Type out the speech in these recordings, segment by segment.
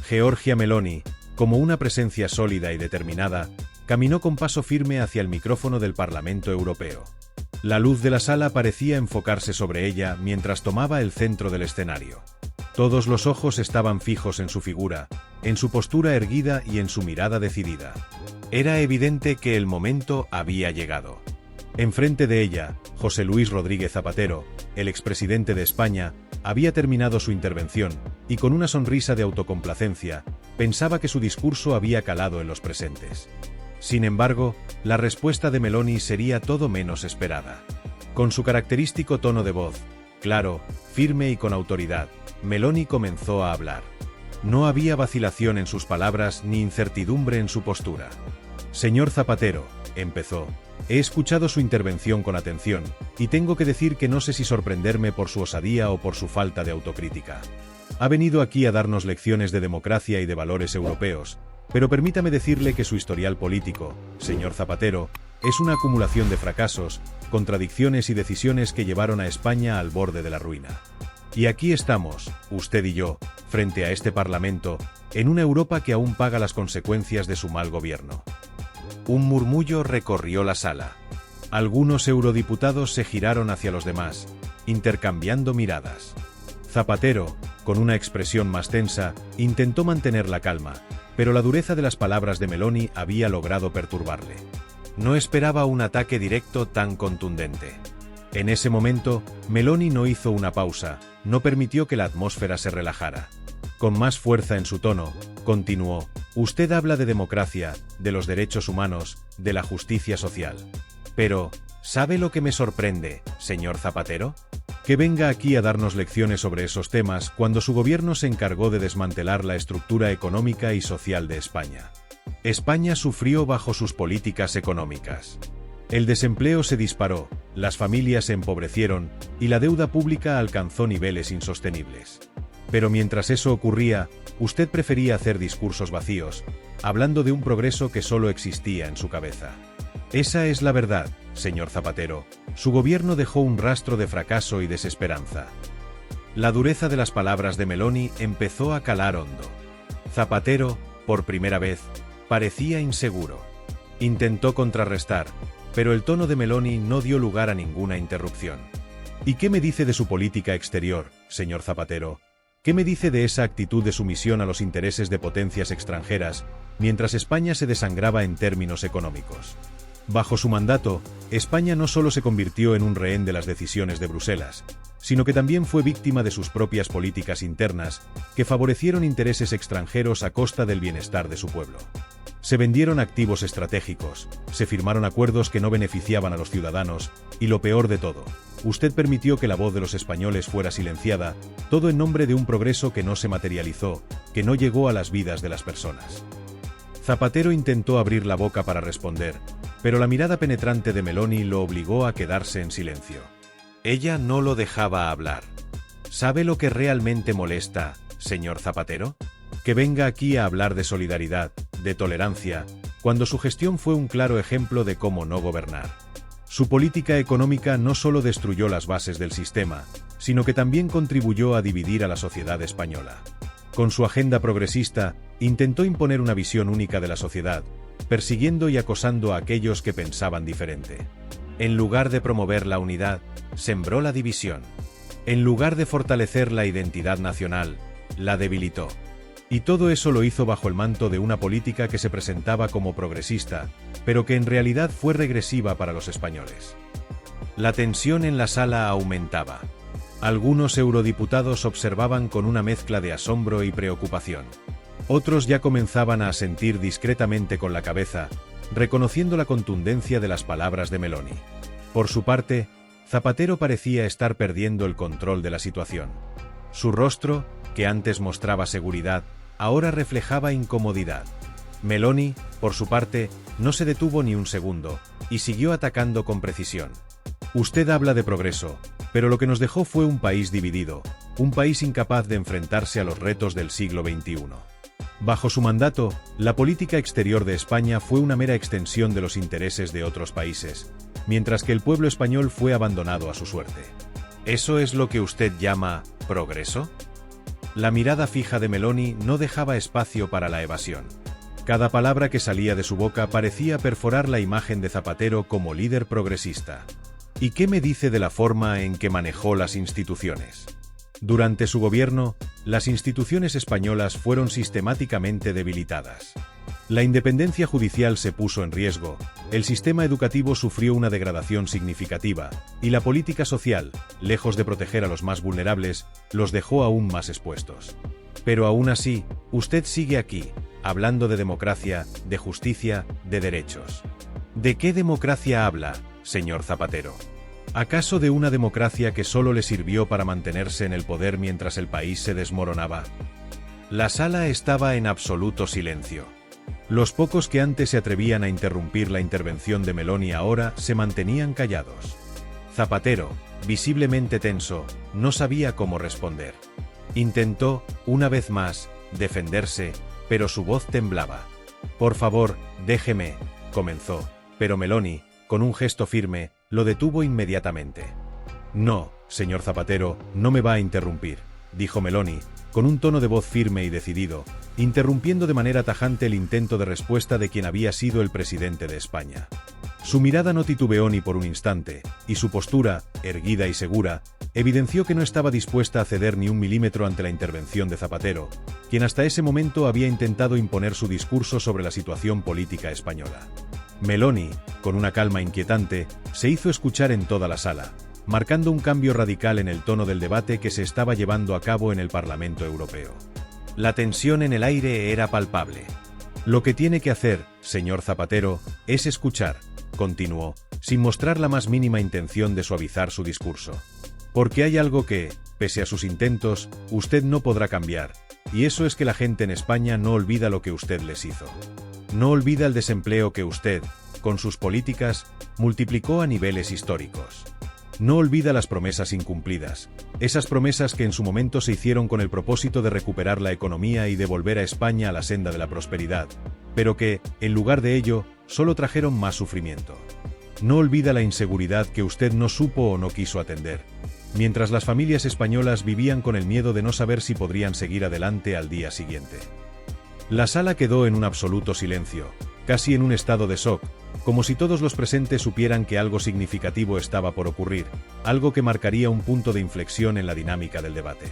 Giorgia Meloni, como una presencia sólida y determinada, caminó con paso firme hacia el micrófono del Parlamento Europeo. La luz de la sala parecía enfocarse sobre ella mientras tomaba el centro del escenario. Todos los ojos estaban fijos en su figura, en su postura erguida y en su mirada decidida. Era evidente que el momento había llegado. Enfrente de ella, José Luis Rodríguez Zapatero, el expresidente de España, había terminado su intervención, y con una sonrisa de autocomplacencia, pensaba que su discurso había calado en los presentes. Sin embargo, la respuesta de Meloni sería todo menos esperada. Con su característico tono de voz, claro, firme y con autoridad, Meloni comenzó a hablar. No había vacilación en sus palabras ni incertidumbre en su postura. Señor Zapatero, empezó, he escuchado su intervención con atención, y tengo que decir que no sé si sorprenderme por su osadía o por su falta de autocrítica. Ha venido aquí a darnos lecciones de democracia y de valores europeos, pero permítame decirle que su historial político, señor Zapatero, es una acumulación de fracasos, contradicciones y decisiones que llevaron a España al borde de la ruina. Y aquí estamos, usted y yo, frente a este Parlamento, en una Europa que aún paga las consecuencias de su mal gobierno. Un murmullo recorrió la sala. Algunos eurodiputados se giraron hacia los demás, intercambiando miradas. Zapatero, con una expresión más tensa, intentó mantener la calma, pero la dureza de las palabras de Meloni había logrado perturbarle. No esperaba un ataque directo tan contundente. En ese momento, Meloni no hizo una pausa, no permitió que la atmósfera se relajara. Con más fuerza en su tono, continuó, usted habla de democracia, de los derechos humanos, de la justicia social. Pero, ¿sabe lo que me sorprende, señor Zapatero? Que venga aquí a darnos lecciones sobre esos temas cuando su gobierno se encargó de desmantelar la estructura económica y social de España. España sufrió bajo sus políticas económicas. El desempleo se disparó, las familias se empobrecieron y la deuda pública alcanzó niveles insostenibles. Pero mientras eso ocurría, usted prefería hacer discursos vacíos, hablando de un progreso que solo existía en su cabeza. Esa es la verdad, señor Zapatero, su gobierno dejó un rastro de fracaso y desesperanza. La dureza de las palabras de Meloni empezó a calar hondo. Zapatero, por primera vez, parecía inseguro. Intentó contrarrestar, pero el tono de Meloni no dio lugar a ninguna interrupción. ¿Y qué me dice de su política exterior, señor Zapatero? ¿Qué me dice de esa actitud de sumisión a los intereses de potencias extranjeras, mientras España se desangraba en términos económicos? Bajo su mandato, España no solo se convirtió en un rehén de las decisiones de Bruselas, sino que también fue víctima de sus propias políticas internas, que favorecieron intereses extranjeros a costa del bienestar de su pueblo. Se vendieron activos estratégicos, se firmaron acuerdos que no beneficiaban a los ciudadanos, y lo peor de todo, usted permitió que la voz de los españoles fuera silenciada, todo en nombre de un progreso que no se materializó, que no llegó a las vidas de las personas. Zapatero intentó abrir la boca para responder, pero la mirada penetrante de Meloni lo obligó a quedarse en silencio. Ella no lo dejaba hablar. ¿Sabe lo que realmente molesta, señor Zapatero? Que venga aquí a hablar de solidaridad, de tolerancia, cuando su gestión fue un claro ejemplo de cómo no gobernar. Su política económica no solo destruyó las bases del sistema, sino que también contribuyó a dividir a la sociedad española. Con su agenda progresista, intentó imponer una visión única de la sociedad, persiguiendo y acosando a aquellos que pensaban diferente. En lugar de promover la unidad, sembró la división. En lugar de fortalecer la identidad nacional, la debilitó. Y todo eso lo hizo bajo el manto de una política que se presentaba como progresista, pero que en realidad fue regresiva para los españoles. La tensión en la sala aumentaba. Algunos eurodiputados observaban con una mezcla de asombro y preocupación. Otros ya comenzaban a asentir discretamente con la cabeza, reconociendo la contundencia de las palabras de Meloni. Por su parte, Zapatero parecía estar perdiendo el control de la situación. Su rostro, que antes mostraba seguridad, ahora reflejaba incomodidad. Meloni, por su parte, no se detuvo ni un segundo, y siguió atacando con precisión. Usted habla de progreso, pero lo que nos dejó fue un país dividido, un país incapaz de enfrentarse a los retos del siglo XXI. Bajo su mandato, la política exterior de España fue una mera extensión de los intereses de otros países, mientras que el pueblo español fue abandonado a su suerte. ¿Eso es lo que usted llama progreso? La mirada fija de Meloni no dejaba espacio para la evasión. Cada palabra que salía de su boca parecía perforar la imagen de Zapatero como líder progresista. ¿Y qué me dice de la forma en que manejó las instituciones? Durante su gobierno, las instituciones españolas fueron sistemáticamente debilitadas. La independencia judicial se puso en riesgo, el sistema educativo sufrió una degradación significativa, y la política social, lejos de proteger a los más vulnerables, los dejó aún más expuestos. Pero aún así, usted sigue aquí, hablando de democracia, de justicia, de derechos. ¿De qué democracia habla, señor Zapatero? ¿Acaso de una democracia que solo le sirvió para mantenerse en el poder mientras el país se desmoronaba? La sala estaba en absoluto silencio. Los pocos que antes se atrevían a interrumpir la intervención de Meloni ahora se mantenían callados. Zapatero, visiblemente tenso, no sabía cómo responder. Intentó, una vez más, defenderse, pero su voz temblaba. «Por favor, déjeme», comenzó, pero Meloni, con un gesto firme, lo detuvo inmediatamente. «No, señor Zapatero, no me va a interrumpir», dijo Meloni, con un tono de voz firme y decidido, interrumpiendo de manera tajante el intento de respuesta de quien había sido el presidente de España. Su mirada no titubeó ni por un instante, y su postura, erguida y segura, evidenció que no estaba dispuesta a ceder ni un milímetro ante la intervención de Zapatero, quien hasta ese momento había intentado imponer su discurso sobre la situación política española. Meloni, con una calma inquietante, se hizo escuchar en toda la sala, marcando un cambio radical en el tono del debate que se estaba llevando a cabo en el Parlamento Europeo. La tensión en el aire era palpable. «Lo que tiene que hacer, señor Zapatero, es escuchar», continuó, sin mostrar la más mínima intención de suavizar su discurso. «Porque hay algo que, pese a sus intentos, usted no podrá cambiar, y eso es que la gente en España no olvida lo que usted les hizo. No olvida el desempleo que usted, con sus políticas, multiplicó a niveles históricos. No olvida las promesas incumplidas, esas promesas que en su momento se hicieron con el propósito de recuperar la economía y de volver a España a la senda de la prosperidad, pero que, en lugar de ello, solo trajeron más sufrimiento. No olvida la inseguridad que usted no supo o no quiso atender, mientras las familias españolas vivían con el miedo de no saber si podrían seguir adelante al día siguiente». La sala quedó en un absoluto silencio, casi en un estado de shock, como si todos los presentes supieran que algo significativo estaba por ocurrir, algo que marcaría un punto de inflexión en la dinámica del debate.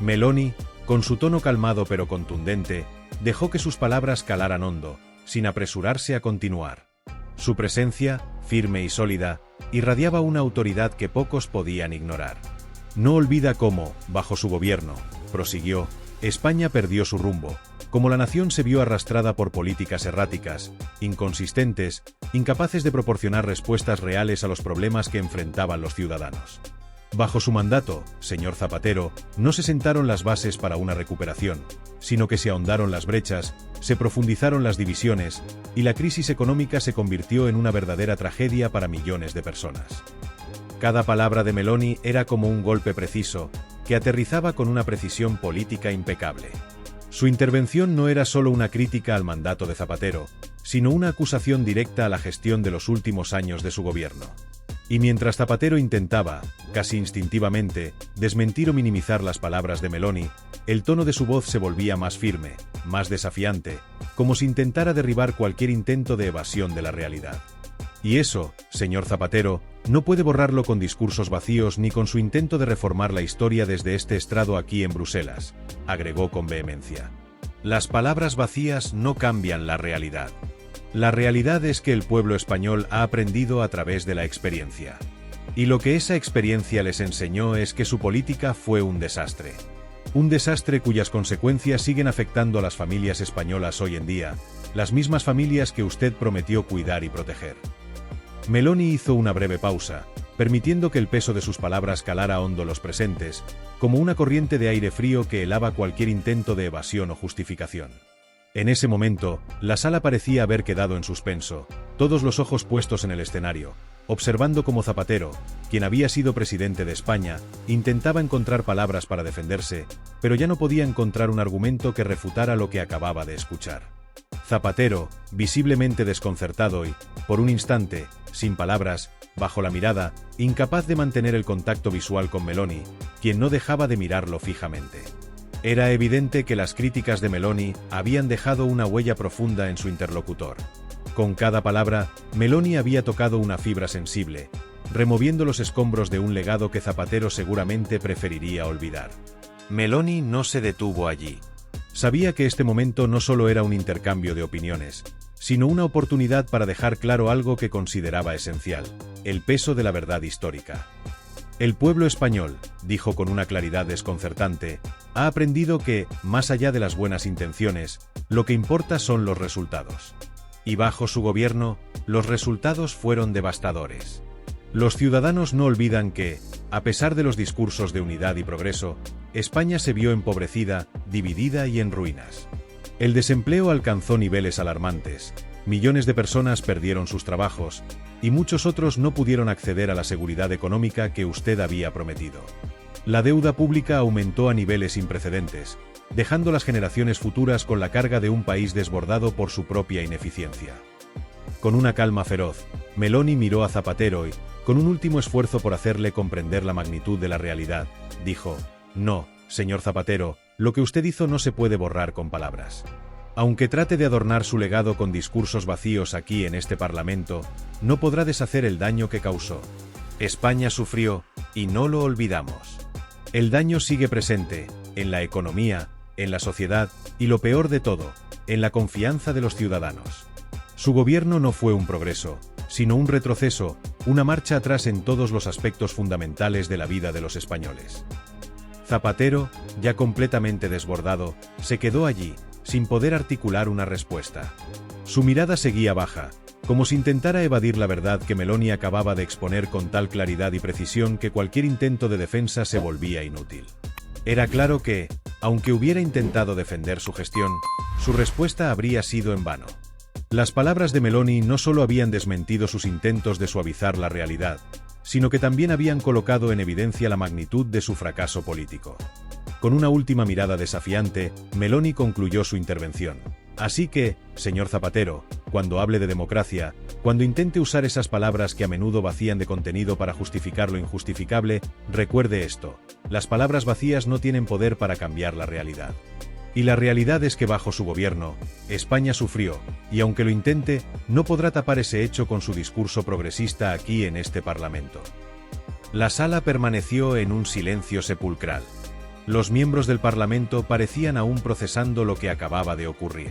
Meloni, con su tono calmado pero contundente, dejó que sus palabras calaran hondo, sin apresurarse a continuar. Su presencia, firme y sólida, irradiaba una autoridad que pocos podían ignorar. «No olvida cómo, bajo su gobierno», prosiguió, «España perdió su rumbo, como la nación se vio arrastrada por políticas erráticas, inconsistentes, incapaces de proporcionar respuestas reales a los problemas que enfrentaban los ciudadanos. Bajo su mandato, señor Zapatero, no se sentaron las bases para una recuperación, sino que se ahondaron las brechas, se profundizaron las divisiones, y la crisis económica se convirtió en una verdadera tragedia para millones de personas». Cada palabra de Meloni era como un golpe preciso, que aterrizaba con una precisión política impecable. Su intervención no era solo una crítica al mandato de Zapatero, sino una acusación directa a la gestión de los últimos años de su gobierno. Y mientras Zapatero intentaba, casi instintivamente, desmentir o minimizar las palabras de Meloni, el tono de su voz se volvía más firme, más desafiante, como si intentara derribar cualquier intento de evasión de la realidad. Y eso, señor Zapatero, no puede borrarlo con discursos vacíos ni con su intento de reformar la historia desde este estrado aquí en Bruselas, agregó con vehemencia. Las palabras vacías no cambian la realidad. La realidad es que el pueblo español ha aprendido a través de la experiencia. Y lo que esa experiencia les enseñó es que su política fue un desastre. Un desastre cuyas consecuencias siguen afectando a las familias españolas hoy en día, las mismas familias que usted prometió cuidar y proteger. Meloni hizo una breve pausa, permitiendo que el peso de sus palabras calara hondo los presentes, como una corriente de aire frío que helaba cualquier intento de evasión o justificación. En ese momento, la sala parecía haber quedado en suspenso, todos los ojos puestos en el escenario, observando cómo Zapatero, quien había sido presidente de España, intentaba encontrar palabras para defenderse, pero ya no podía encontrar un argumento que refutara lo que acababa de escuchar. Zapatero, visiblemente desconcertado y, por un instante, sin palabras, bajo la mirada, incapaz de mantener el contacto visual con Meloni, quien no dejaba de mirarlo fijamente. Era evidente que las críticas de Meloni habían dejado una huella profunda en su interlocutor. Con cada palabra, Meloni había tocado una fibra sensible, removiendo los escombros de un legado que Zapatero seguramente preferiría olvidar. Meloni no se detuvo allí. Sabía que este momento no solo era un intercambio de opiniones, sino una oportunidad para dejar claro algo que consideraba esencial: el peso de la verdad histórica. El pueblo español, dijo con una claridad desconcertante, ha aprendido que, más allá de las buenas intenciones, lo que importa son los resultados. Y bajo su gobierno, los resultados fueron devastadores. Los ciudadanos no olvidan que, a pesar de los discursos de unidad y progreso, España se vio empobrecida, dividida y en ruinas. El desempleo alcanzó niveles alarmantes, millones de personas perdieron sus trabajos, y muchos otros no pudieron acceder a la seguridad económica que usted había prometido. La deuda pública aumentó a niveles sin precedentes, dejando las generaciones futuras con la carga de un país desbordado por su propia ineficiencia. Con una calma feroz, Meloni miró a Zapatero y, con un último esfuerzo por hacerle comprender la magnitud de la realidad, dijo: «No, señor Zapatero, lo que usted hizo no se puede borrar con palabras. Aunque trate de adornar su legado con discursos vacíos aquí en este Parlamento, no podrá deshacer el daño que causó. España sufrió, y no lo olvidamos. El daño sigue presente, en la economía, en la sociedad, y lo peor de todo, en la confianza de los ciudadanos. Su gobierno no fue un progreso, sino un retroceso, una marcha atrás en todos los aspectos fundamentales de la vida de los españoles». Zapatero, ya completamente desbordado, se quedó allí, sin poder articular una respuesta. Su mirada seguía baja, como si intentara evadir la verdad que Meloni acababa de exponer con tal claridad y precisión que cualquier intento de defensa se volvía inútil. Era claro que, aunque hubiera intentado defender su gestión, su respuesta habría sido en vano. Las palabras de Meloni no solo habían desmentido sus intentos de suavizar la realidad, sino que también habían colocado en evidencia la magnitud de su fracaso político. Con una última mirada desafiante, Meloni concluyó su intervención. Así que, señor Zapatero, cuando hable de democracia, cuando intente usar esas palabras que a menudo vacían de contenido para justificar lo injustificable, recuerde esto: las palabras vacías no tienen poder para cambiar la realidad. Y la realidad es que bajo su gobierno, España sufrió, y aunque lo intente, no podrá tapar ese hecho con su discurso progresista aquí en este Parlamento. La sala permaneció en un silencio sepulcral. Los miembros del Parlamento parecían aún procesando lo que acababa de ocurrir.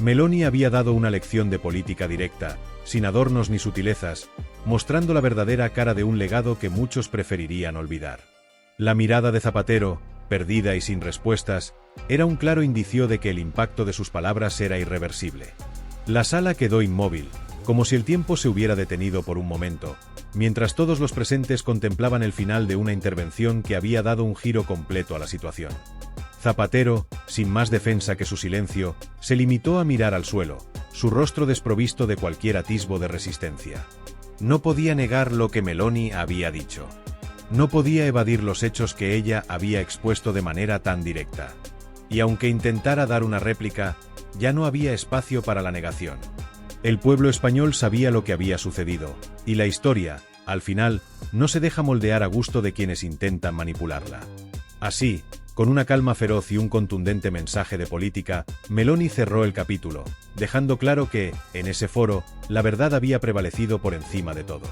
Meloni había dado una lección de política directa, sin adornos ni sutilezas, mostrando la verdadera cara de un legado que muchos preferirían olvidar. La mirada de Zapatero, perdida y sin respuestas, era un claro indicio de que el impacto de sus palabras era irreversible. La sala quedó inmóvil, como si el tiempo se hubiera detenido por un momento, mientras todos los presentes contemplaban el final de una intervención que había dado un giro completo a la situación. Zapatero, sin más defensa que su silencio, se limitó a mirar al suelo, su rostro desprovisto de cualquier atisbo de resistencia. No podía negar lo que Meloni había dicho. No podía evadir los hechos que ella había expuesto de manera tan directa. Y aunque intentara dar una réplica, ya no había espacio para la negación. El pueblo español sabía lo que había sucedido, y la historia, al final, no se deja moldear a gusto de quienes intentan manipularla. Así, con una calma feroz y un contundente mensaje de política, Meloni cerró el capítulo, dejando claro que, en ese foro, la verdad había prevalecido por encima de todo.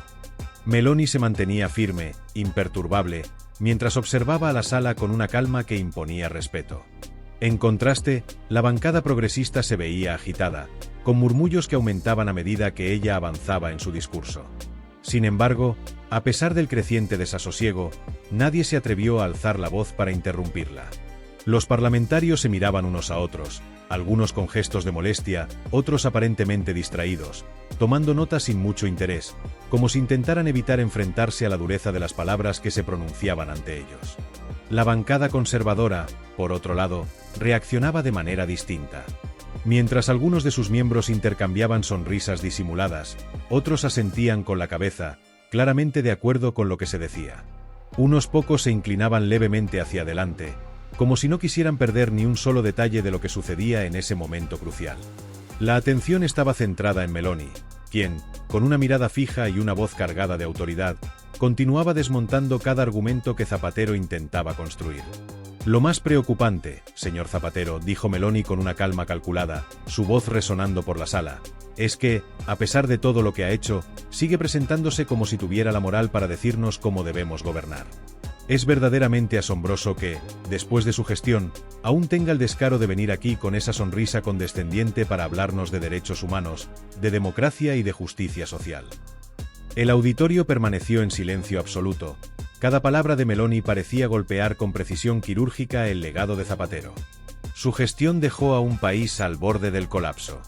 Meloni se mantenía firme, imperturbable, mientras observaba a la sala con una calma que imponía respeto. En contraste, la bancada progresista se veía agitada, con murmullos que aumentaban a medida que ella avanzaba en su discurso. Sin embargo, a pesar del creciente desasosiego, nadie se atrevió a alzar la voz para interrumpirla. Los parlamentarios se miraban unos a otros, algunos con gestos de molestia, otros aparentemente distraídos, tomando nota sin mucho interés, como si intentaran evitar enfrentarse a la dureza de las palabras que se pronunciaban ante ellos. La bancada conservadora, por otro lado, reaccionaba de manera distinta. Mientras algunos de sus miembros intercambiaban sonrisas disimuladas, otros asentían con la cabeza, claramente de acuerdo con lo que se decía. Unos pocos se inclinaban levemente hacia adelante, como si no quisieran perder ni un solo detalle de lo que sucedía en ese momento crucial. La atención estaba centrada en Meloni, quien, con una mirada fija y una voz cargada de autoridad, continuaba desmontando cada argumento que Zapatero intentaba construir. Lo más preocupante, señor Zapatero, dijo Meloni con una calma calculada, su voz resonando por la sala, es que, a pesar de todo lo que ha hecho, sigue presentándose como si tuviera la moral para decirnos cómo debemos gobernar. Es verdaderamente asombroso que, después de su gestión, aún tenga el descaro de venir aquí con esa sonrisa condescendiente para hablarnos de derechos humanos, de democracia y de justicia social. El auditorio permaneció en silencio absoluto. Cada palabra de Meloni parecía golpear con precisión quirúrgica el legado de Zapatero. Su gestión dejó a un país al borde del colapso.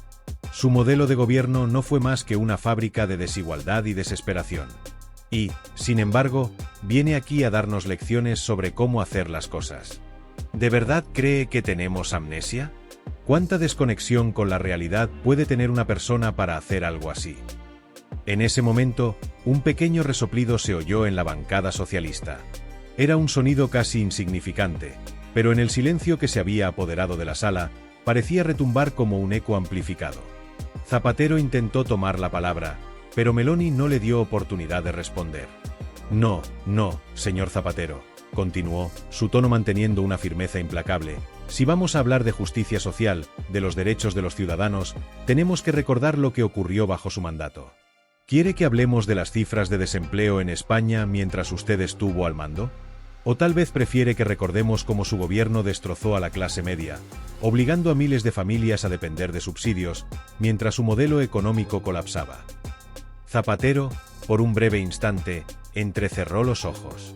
Su modelo de gobierno no fue más que una fábrica de desigualdad y desesperación. Y, sin embargo, viene aquí a darnos lecciones sobre cómo hacer las cosas. ¿De verdad cree que tenemos amnesia? ¿Cuánta desconexión con la realidad puede tener una persona para hacer algo así? En ese momento, un pequeño resoplido se oyó en la bancada socialista. Era un sonido casi insignificante, pero en el silencio que se había apoderado de la sala, parecía retumbar como un eco amplificado. Zapatero intentó tomar la palabra, pero Meloni no le dio oportunidad de responder. No, señor Zapatero, continuó, su tono manteniendo una firmeza implacable. Si vamos a hablar de justicia social, de los derechos de los ciudadanos, tenemos que recordar lo que ocurrió bajo su mandato. ¿Quiere que hablemos de las cifras de desempleo en España mientras usted estuvo al mando? ¿O tal vez prefiere que recordemos cómo su gobierno destrozó a la clase media, obligando a miles de familias a depender de subsidios, mientras su modelo económico colapsaba? Zapatero, por un breve instante, entrecerró los ojos.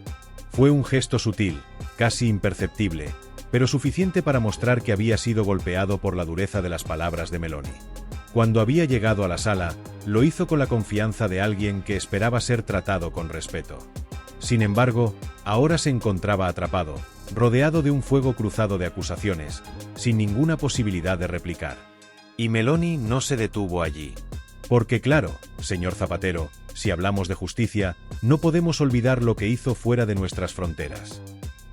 Fue un gesto sutil, casi imperceptible, pero suficiente para mostrar que había sido golpeado por la dureza de las palabras de Meloni. Cuando había llegado a la sala, lo hizo con la confianza de alguien que esperaba ser tratado con respeto. Sin embargo, ahora se encontraba atrapado, rodeado de un fuego cruzado de acusaciones, sin ninguna posibilidad de replicar. Y Meloni no se detuvo allí. Porque claro, señor Zapatero, si hablamos de justicia, no podemos olvidar lo que hizo fuera de nuestras fronteras.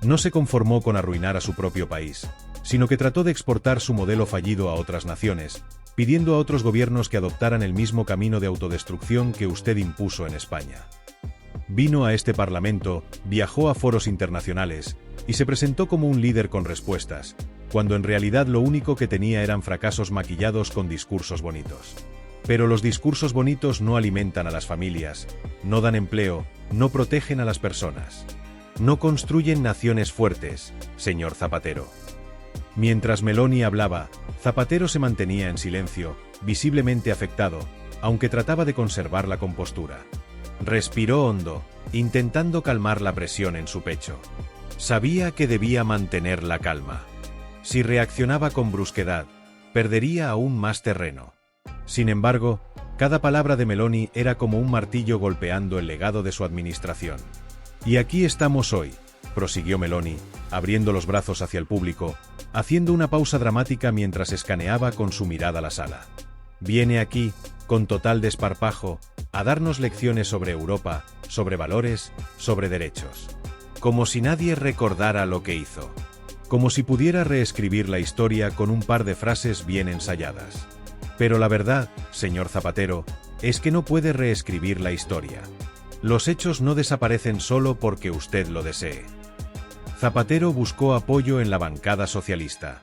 No se conformó con arruinar a su propio país, sino que trató de exportar su modelo fallido a otras naciones, pidiendo a otros gobiernos que adoptaran el mismo camino de autodestrucción que usted impuso en España. Vino a este Parlamento, viajó a foros internacionales, y se presentó como un líder con respuestas, cuando en realidad lo único que tenía eran fracasos maquillados con discursos bonitos. Pero los discursos bonitos no alimentan a las familias, no dan empleo, no protegen a las personas. No construyen naciones fuertes, señor Zapatero. Mientras Meloni hablaba, Zapatero se mantenía en silencio, visiblemente afectado, aunque trataba de conservar la compostura. Respiró hondo, intentando calmar la presión en su pecho. Sabía que debía mantener la calma. Si reaccionaba con brusquedad, perdería aún más terreno. Sin embargo, cada palabra de Meloni era como un martillo golpeando el legado de su administración. Y aquí estamos hoy, prosiguió Meloni, abriendo los brazos hacia el público, haciendo una pausa dramática mientras escaneaba con su mirada la sala. Viene aquí, con total desparpajo, a darnos lecciones sobre Europa, sobre valores, sobre derechos. Como si nadie recordara lo que hizo. Como si pudiera reescribir la historia con un par de frases bien ensayadas. Pero la verdad, señor Zapatero, es que no puede reescribir la historia. Los hechos no desaparecen solo porque usted lo desee. Zapatero buscó apoyo en la bancada socialista.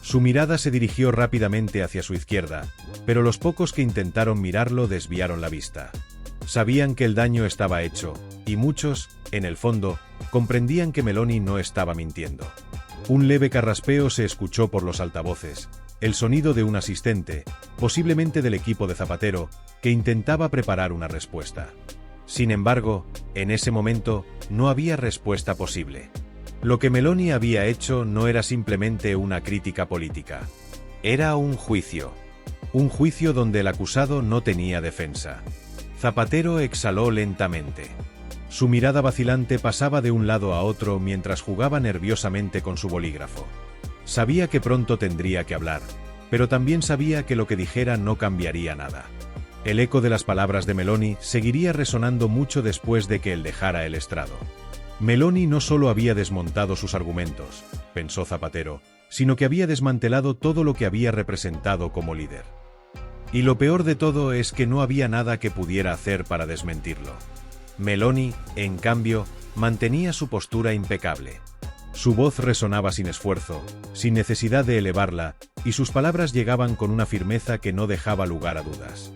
Su mirada se dirigió rápidamente hacia su izquierda, pero los pocos que intentaron mirarlo desviaron la vista. Sabían que el daño estaba hecho, y muchos, en el fondo, comprendían que Meloni no estaba mintiendo. Un leve carraspeo se escuchó por los altavoces, el sonido de un asistente, posiblemente del equipo de Zapatero, que intentaba preparar una respuesta. Sin embargo, en ese momento, no había respuesta posible. Lo que Meloni había hecho no era simplemente una crítica política. Era un juicio. Un juicio donde el acusado no tenía defensa. Zapatero exhaló lentamente. Su mirada vacilante pasaba de un lado a otro mientras jugaba nerviosamente con su bolígrafo. Sabía que pronto tendría que hablar, pero también sabía que lo que dijera no cambiaría nada. El eco de las palabras de Meloni seguiría resonando mucho después de que él dejara el estrado. Meloni no solo había desmontado sus argumentos, pensó Zapatero, sino que había desmantelado todo lo que había representado como líder. Y lo peor de todo es que no había nada que pudiera hacer para desmentirlo. Meloni, en cambio, mantenía su postura impecable. Su voz resonaba sin esfuerzo, sin necesidad de elevarla, y sus palabras llegaban con una firmeza que no dejaba lugar a dudas.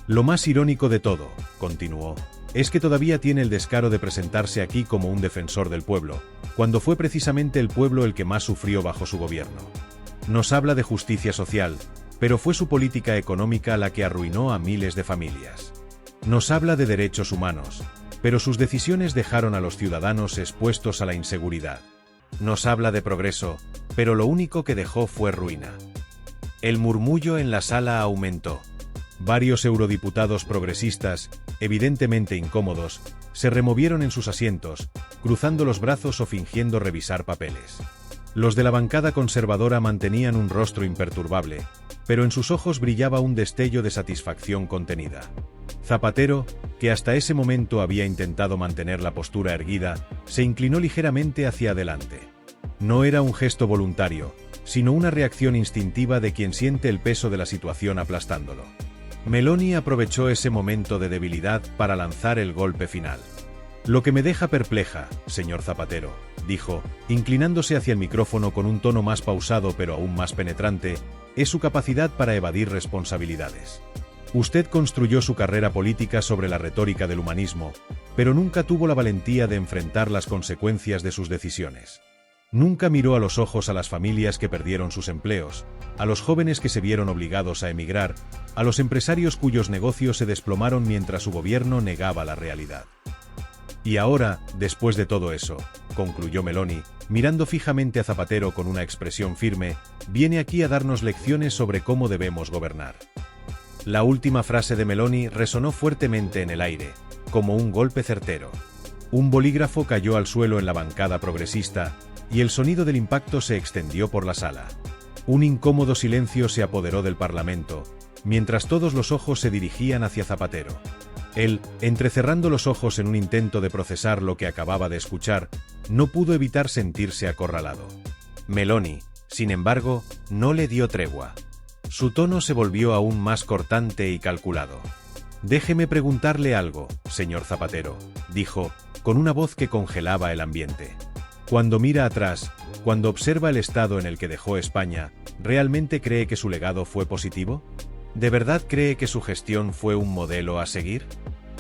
Lo más irónico de todo, continuó, es que todavía tiene el descaro de presentarse aquí como un defensor del pueblo, cuando fue precisamente el pueblo el que más sufrió bajo su gobierno. Nos habla de justicia social, pero fue su política económica la que arruinó a miles de familias. Nos habla de derechos humanos, pero sus decisiones dejaron a los ciudadanos expuestos a la inseguridad. Nos habla de progreso, pero lo único que dejó fue ruina. El murmullo en la sala aumentó. Varios eurodiputados progresistas, evidentemente incómodos, se removieron en sus asientos, cruzando los brazos o fingiendo revisar papeles. Los de la bancada conservadora mantenían un rostro imperturbable, pero en sus ojos brillaba un destello de satisfacción contenida. Zapatero, que hasta ese momento había intentado mantener la postura erguida, se inclinó ligeramente hacia adelante. No era un gesto voluntario, sino una reacción instintiva de quien siente el peso de la situación aplastándolo. Meloni aprovechó ese momento de debilidad para lanzar el golpe final. Lo que me deja perpleja, señor Zapatero, dijo, inclinándose hacia el micrófono con un tono más pausado pero aún más penetrante, es su capacidad para evadir responsabilidades. Usted construyó su carrera política sobre la retórica del humanismo, pero nunca tuvo la valentía de enfrentar las consecuencias de sus decisiones. Nunca miró a los ojos a las familias que perdieron sus empleos, a los jóvenes que se vieron obligados a emigrar, a los empresarios cuyos negocios se desplomaron mientras su gobierno negaba la realidad. Y ahora, después de todo eso, concluyó Meloni, mirando fijamente a Zapatero con una expresión firme, viene aquí a darnos lecciones sobre cómo debemos gobernar. La última frase de Meloni resonó fuertemente en el aire, como un golpe certero. Un bolígrafo cayó al suelo en la bancada progresista, y el sonido del impacto se extendió por la sala. Un incómodo silencio se apoderó del Parlamento, mientras todos los ojos se dirigían hacia Zapatero. Él, entrecerrando los ojos en un intento de procesar lo que acababa de escuchar, no pudo evitar sentirse acorralado. Meloni, sin embargo, no le dio tregua. Su tono se volvió aún más cortante y calculado. «Déjeme preguntarle algo, señor Zapatero», dijo, con una voz que congelaba el ambiente. Cuando mira atrás, cuando observa el estado en el que dejó España, ¿realmente cree que su legado fue positivo? ¿De verdad cree que su gestión fue un modelo a seguir?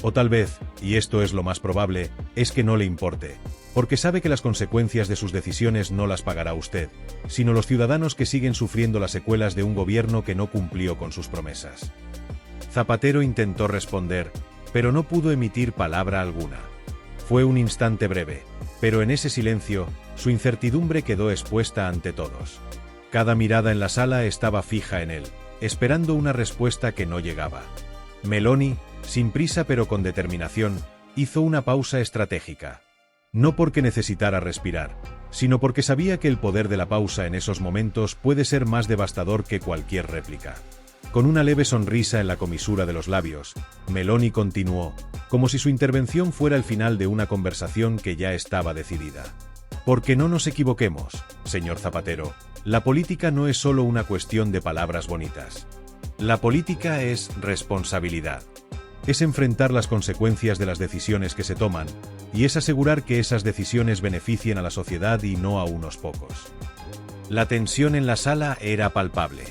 O tal vez, y esto es lo más probable, es que no le importe, porque sabe que las consecuencias de sus decisiones no las pagará usted, sino los ciudadanos que siguen sufriendo las secuelas de un gobierno que no cumplió con sus promesas. Zapatero intentó responder, pero no pudo emitir palabra alguna. Fue un instante breve, pero en ese silencio, su incertidumbre quedó expuesta ante todos. Cada mirada en la sala estaba fija en él, esperando una respuesta que no llegaba. Meloni, sin prisa pero con determinación, hizo una pausa estratégica. No porque necesitara respirar, sino porque sabía que el poder de la pausa en esos momentos puede ser más devastador que cualquier réplica. Con una leve sonrisa en la comisura de los labios, Meloni continuó, como si su intervención fuera el final de una conversación que ya estaba decidida. Porque no nos equivoquemos, señor Zapatero, la política no es solo una cuestión de palabras bonitas. La política es responsabilidad. Es enfrentar las consecuencias de las decisiones que se toman, y es asegurar que esas decisiones beneficien a la sociedad y no a unos pocos. La tensión en la sala era palpable.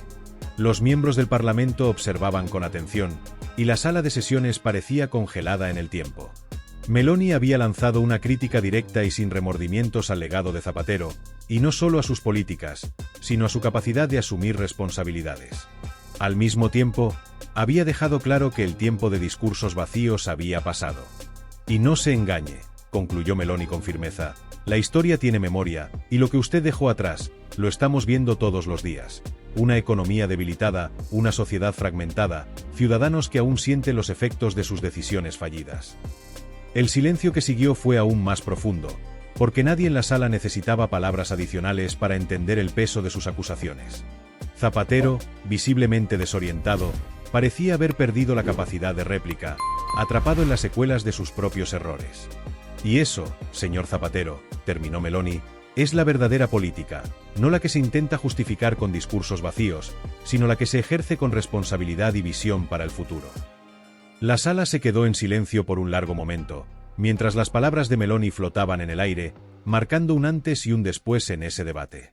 Los miembros del Parlamento observaban con atención, y la sala de sesiones parecía congelada en el tiempo. Meloni había lanzado una crítica directa y sin remordimientos al legado de Zapatero, y no solo a sus políticas, sino a su capacidad de asumir responsabilidades. Al mismo tiempo, había dejado claro que el tiempo de discursos vacíos había pasado. Y no se engañe, concluyó Meloni con firmeza, la historia tiene memoria, y lo que usted dejó atrás, lo estamos viendo todos los días. Una economía debilitada, una sociedad fragmentada, ciudadanos que aún sienten los efectos de sus decisiones fallidas. El silencio que siguió fue aún más profundo, porque nadie en la sala necesitaba palabras adicionales para entender el peso de sus acusaciones. Zapatero, visiblemente desorientado, parecía haber perdido la capacidad de réplica, atrapado en las secuelas de sus propios errores. Y eso, señor Zapatero, terminó Meloni, es la verdadera política, no la que se intenta justificar con discursos vacíos, sino la que se ejerce con responsabilidad y visión para el futuro. La sala se quedó en silencio por un largo momento, mientras las palabras de Meloni flotaban en el aire, marcando un antes y un después en ese debate.